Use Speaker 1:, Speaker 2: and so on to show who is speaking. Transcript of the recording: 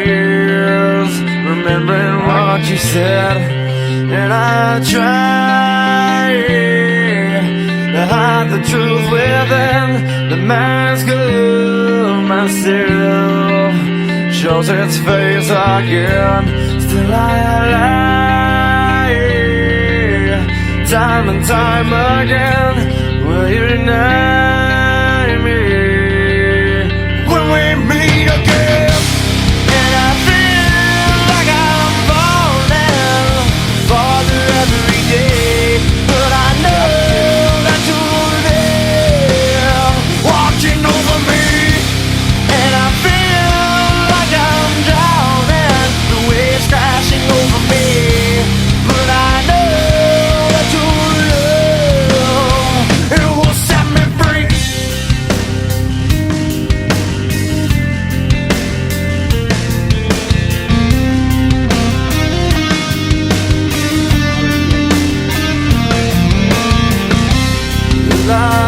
Speaker 1: years, remembering what you said, and I try to hide the truth within the mask of myself. Shows its face again, still I lie, time and time again. Will you deny me when we meet again? And I feel like I'm falling farther every day, but I know that you're there watching over me. And I feel like I'm drowning, the waves crashing over me, but I know that your love, it will set me free. Love